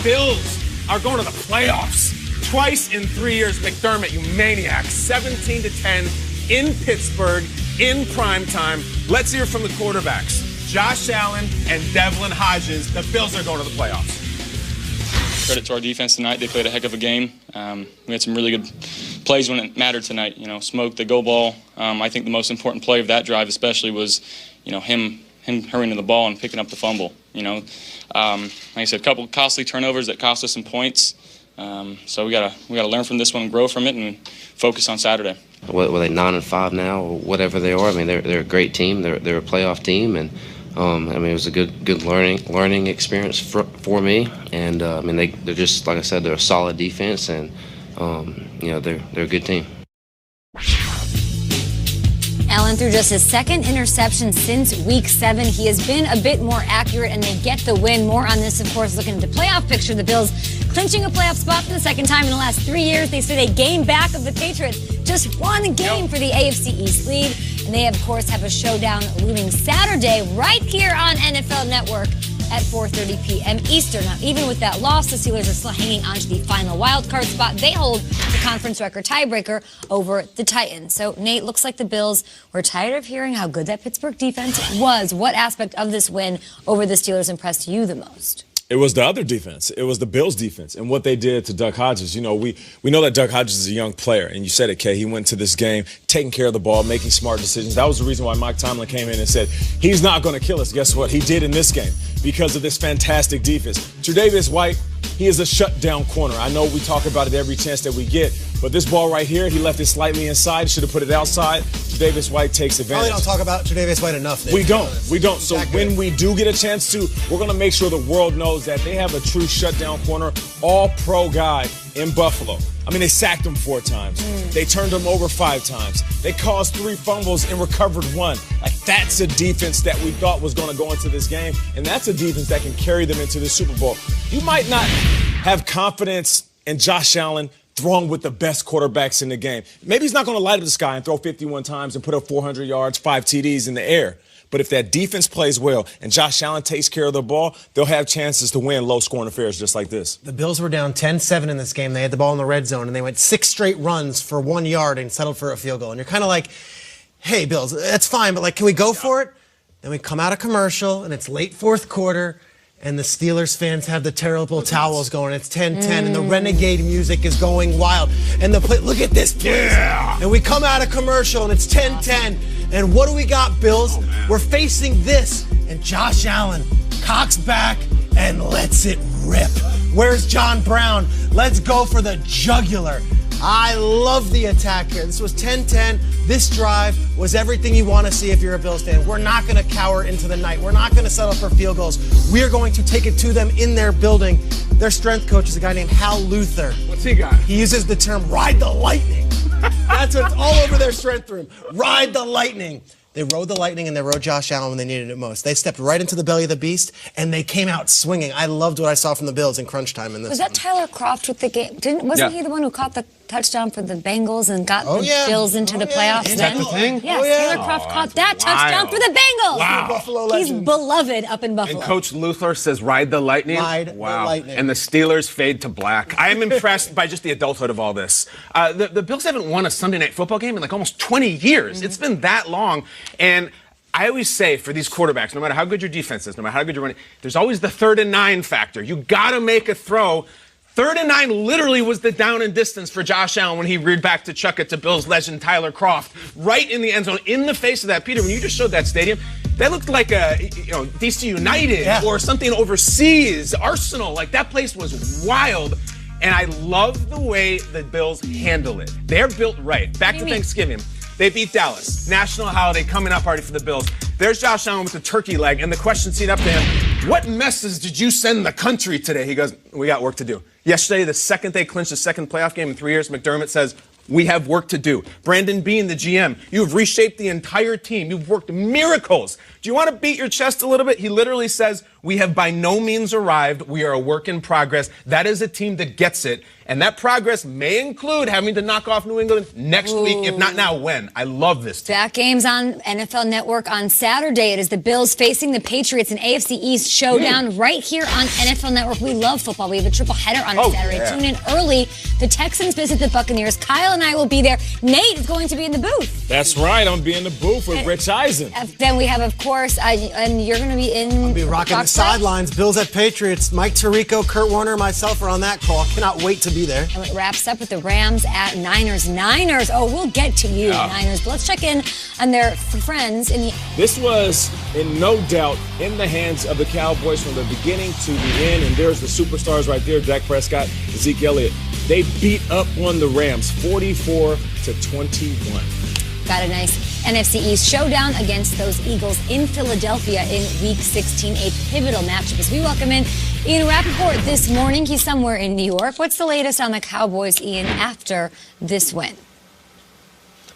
Bills are going to the playoffs. Twice in 3 years, McDermott, you maniac. 17-10 in Pittsburgh, in prime time. Let's hear from the quarterbacks. Josh Allen and Devlin Hodges. The Bills are going to the playoffs. Credit to our defense tonight. They played a heck of a game. We had some really good plays when it mattered tonight. You know, Smoke, the go ball. I think the most important play of that drive especially was, him hurrying to the ball and picking up the fumble. Like I said, a couple costly turnovers that cost us some points. So we gotta learn from this one and grow from it and focus on Saturday. Were they 9-5 now, or whatever they are? I mean, they're a great team. They're a playoff team, and it was a good learning experience for me. And they're just, like I said, they're a solid defense, and they're a good team. Allen threw just his second interception since Week 7. He has been a bit more accurate, and they get the win. More on this, of course, looking at the playoff picture. The Bills clinching a playoff spot for the second time in the last 3 years. They sit a game back of the Patriots. Just one game for the AFC East lead. And they, of course, have a showdown looming Saturday right here on NFL Network at 4:30 p.m. Eastern. Now, even with that loss, the Steelers are still hanging on to the final wildcard spot. They hold the conference record tiebreaker over the Titans. So, Nate, looks like the Bills were tired of hearing how good that Pittsburgh defense was. What aspect of this win over the Steelers impressed you the most? It was the other defense. It was the Bills' defense and what they did to Duck Hodges. We know that Duck Hodges is a young player, and you said it, Kay. He went to this game taking care of the ball, making smart decisions. That was the reason why Mike Tomlin came in and said, he's not going to kill us. Guess what? He did in this game because of this fantastic defense. Tre'Davious White, he is a shutdown corner. I know we talk about it every chance that we get, but this ball right here, he left it slightly inside, should have put it outside. Tre'Davious White takes advantage. Probably don't talk about Tre'Davious White enough. We don't. So when we do get a chance to, we're going to make sure the world knows that they have a true shutdown corner, all-pro guy in Buffalo. I mean, they sacked him 4 times. They turned him over 5 times. They caused 3 fumbles and recovered 1. Like, that's a defense that we thought was going to go into this game, and that's a defense that can carry them into the Super Bowl. You might not have confidence in Josh Allen throwing with the best quarterbacks in the game. Maybe he's not going to light up the sky and throw 51 times and put up 400 yards, 5 TDs in the air. But if that defense plays well and Josh Allen takes care of the ball, they'll have chances to win low-scoring affairs just like this. The Bills were down 10-7 in this game. They had the ball in the red zone, and they went 6 straight runs for 1 yard and settled for a field goal. And you're kind of like, hey, Bills, that's fine, but, can we go for it? Then we come out of commercial, and it's late fourth quarter, and the Steelers fans have the terrible towels going. It's 10-10, and the renegade music is going wild. And look at this, please. Yeah. And we come out of commercial, and it's 10-10. And what do we got, Bills? We're facing this, and Josh Allen cocks back and lets it rip. Where's John Brown? Let's go for the jugular. I love the attack here. This was 10-10. This drive was everything you want to see if you're a Bills fan. We're not going to cower into the night. We're not going to settle for field goals. We are going to take it to them in their building. Their strength coach is a guy named Hal Luther. What's he got? He uses the term ride the lightning. That's what's all over their strength room. Ride the lightning. They rode the lightning and they rode Josh Allen when they needed it most. They stepped right into the belly of the beast and they came out swinging. I loved what I saw from the Bills in crunch time in this. Was that Tyler Kroft with the game? Wasn't he the one who caught the touchdown for the Bengals and got the Bills into the playoffs? Is that the thing? Yes, Taylor Kroft caught that touchdown for the Bengals. Wow. Buffalo He's beloved up in Buffalo. And Coach Luther says, ride the lightning? Ride the lightning. And the Steelers fade to black. I am impressed by just the adulthood of all this. The Bills haven't won a Sunday night football game in almost 20 years. It's been that long. And I always say for these quarterbacks, no matter how good your defense is, no matter how good you're running, there's always the 3rd and 9 factor. You got to make a throw. 3rd and 9 literally was the down and distance for Josh Allen when he reared back to chuck it to Bills legend Tyler Kroft right in the end zone, in the face of that. Peter, when you just showed that stadium, that looked like a DC United or something overseas, Arsenal. Like, that place was wild. And I love the way the Bills handle it. They're built right. Back to Thanksgiving. They beat Dallas. National holiday coming up party for the Bills. There's Josh Allen with the turkey leg, and the question teed up to him, what message did you send the country today? He goes, we got work to do. Yesterday, the second they clinched the second playoff game in 3 years, McDermott says, we have work to do. Brandon Beane, the GM, you've reshaped the entire team. You've worked miracles. Do you want to beat your chest a little bit? He literally says, We have by no means arrived. We are a work in progress. That is a team that gets it. And that progress may include having to knock off New England next week. If not now, when? I love this team. Back games on NFL Network on Saturday. It is the Bills facing the Patriots in AFC East showdown right here on NFL Network. We love football. We have a triple header on Saturday. Yeah. Tune in early. The Texans visit the Buccaneers. Kyle and I will be there. Nate is going to be in the booth. That's right. I'm going to be in the booth with Rich Eisen. Then we have, of course, and you're going to be in. I'll be rocking the sidelines. Bills at Patriots. Mike Tirico, Kurt Warner, myself are on that call. Cannot wait to be there. And it wraps up with the Rams at Niners. Oh, we'll get to you, Niners. But let's check in on their friends in the. This was, in no doubt, in the hands of the Cowboys from the beginning to the end. And there's the superstars right there, Dak Prescott, Zeke Elliott. They beat up on the Rams 44-21. Got a nice NFC East showdown against those Eagles in Philadelphia in Week 16, a pivotal matchup. As we welcome in Ian Rappaport this morning. He's somewhere in New York. What's the latest on the Cowboys, Ian, after this win?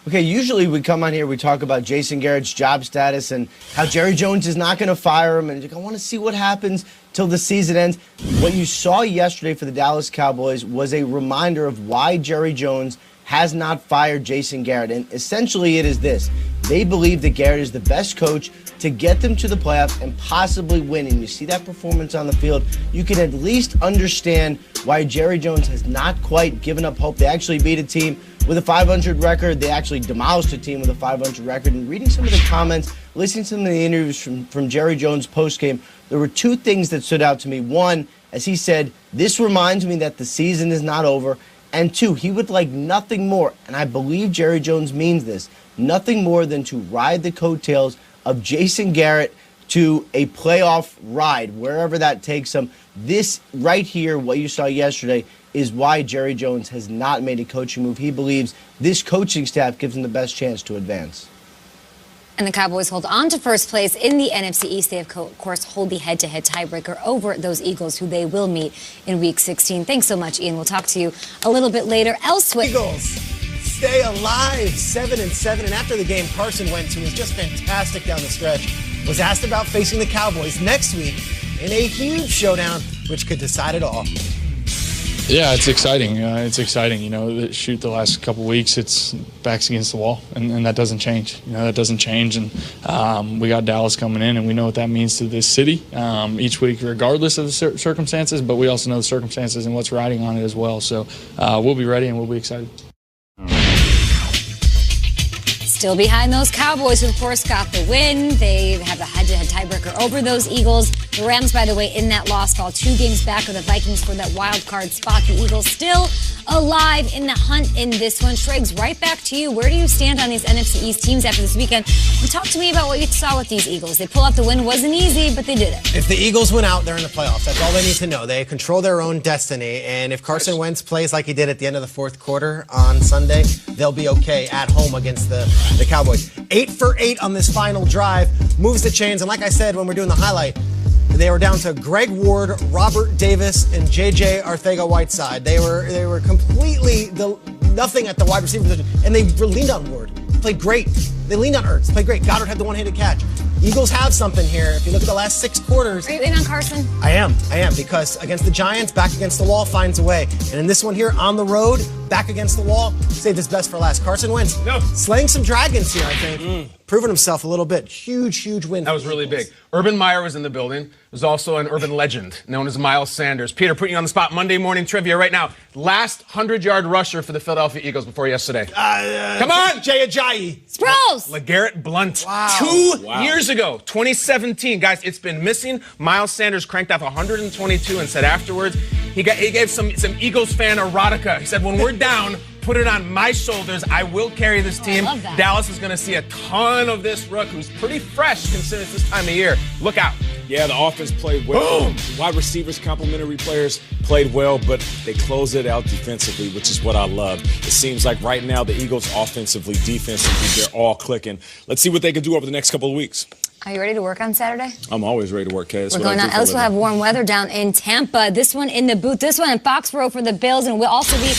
Okay, usually we come on here, we talk about Jason Garrett's job status and how Jerry Jones is not going to fire him, and I want to see what happens till the season ends. What you saw yesterday for the Dallas Cowboys was a reminder of why Jerry Jones has not fired Jason Garrett, and essentially it is this. They believe that Garrett is the best coach to get them to the playoffs and possibly win, and you see that performance on the field, you can at least understand why Jerry Jones has not quite given up hope. They actually beat a team with a 500 record. They actually demolished a team with a 500 record. And reading some of the comments, listening to some of the interviews from Jerry Jones postgame, there were two things that stood out to me. One, as he said, this reminds me that the season is not over. And two, he would like nothing more, and I believe Jerry Jones means this, nothing more than to ride the coattails of Jason Garrett to a playoff ride, wherever that takes him. This right here, what you saw yesterday, is why Jerry Jones has not made a coaching move. He believes this coaching staff gives him the best chance to advance. And the Cowboys hold on to first place in the NFC East. They, of course, hold the head-to-head tiebreaker over those Eagles, who they will meet in Week 16. Thanks so much, Ian. We'll talk to you a little bit later. Elsewhere. Eagles stay alive, 7-7. And after the game, Carson Wentz, who was just fantastic down the stretch, was asked about facing the Cowboys next week in a huge showdown, which could decide it all. Yeah, it's exciting. You know, shoot, the last couple weeks, it's backs against the wall, and that doesn't change. You know, that doesn't change. And we got Dallas coming in, and we know what that means to this city each week, regardless of the circumstances. But we also know the circumstances and what's riding on it as well. So we'll be ready, and we'll be excited. Still behind those Cowboys, who, of course, got the win. They have a head-to-head tiebreaker over those Eagles. The Rams, by the way, in that loss, fall 2 games back of the Vikings for that wild card spot. The Eagles still alive in the hunt in this one. Triggs, right back to you. Where do you stand on these NFC East teams after this weekend? And talk to me about what you saw with these Eagles. They pull out the win. It wasn't easy, but they did it. If the Eagles win out, they're in the playoffs. That's all they need to know. They control their own destiny. And if Carson Wentz plays like he did at the end of the fourth quarter on Sunday, they'll be okay at home against the Cowboys. 8 for 8 on this final drive. Moves the chains. And like I said when we're doing the highlight, they were down to Greg Ward, Robert Davis, and J.J. Arcega-Whiteside. They were completely nothing at the wide receiver position, and they leaned on Ward. Played great. They leaned on Ertz. Played great. Goddard had the one-handed catch. Eagles have something here. If you look at the last 6 quarters. Are you in on Carson? I am, because against the Giants, back against the wall, finds a way. And in this one here, on the road, back against the wall, saved his best for last. Carson Wentz, slaying some dragons here, I think. Proving himself a little bit. Huge win. That was really big. Urban Meyer was in the building. There's also an urban legend known as Miles Sanders. Peter, putting you on the spot. Monday morning trivia right now. Last 100-yard rusher for the Philadelphia Eagles before yesterday. Come on! Jay Ajayi. Sproles! LeGarrette Blount. Wow. 2 years ago, 2017. Guys, it's been missing. Miles Sanders cranked off 122 and said afterwards, he gave some Eagles fan erotica. He said, when we're down, put it on my shoulders. I will carry this team. I love that. Dallas is going to see a ton of this rook who's pretty fresh considering it's this time of year. Look out. Yeah, the offense played well. Boom. Wide receivers, complimentary players played well, but they closed it out defensively, which is what I love. It seems like right now the Eagles offensively, defensively, they're all clicking. Let's see what they can do over the next couple of weeks. Are you ready to work on Saturday? I'm always ready to work, Kay. We're going on. Else we'll have warm weather down in Tampa. This one in the booth. This one in Foxborough for the Bills, and we'll also be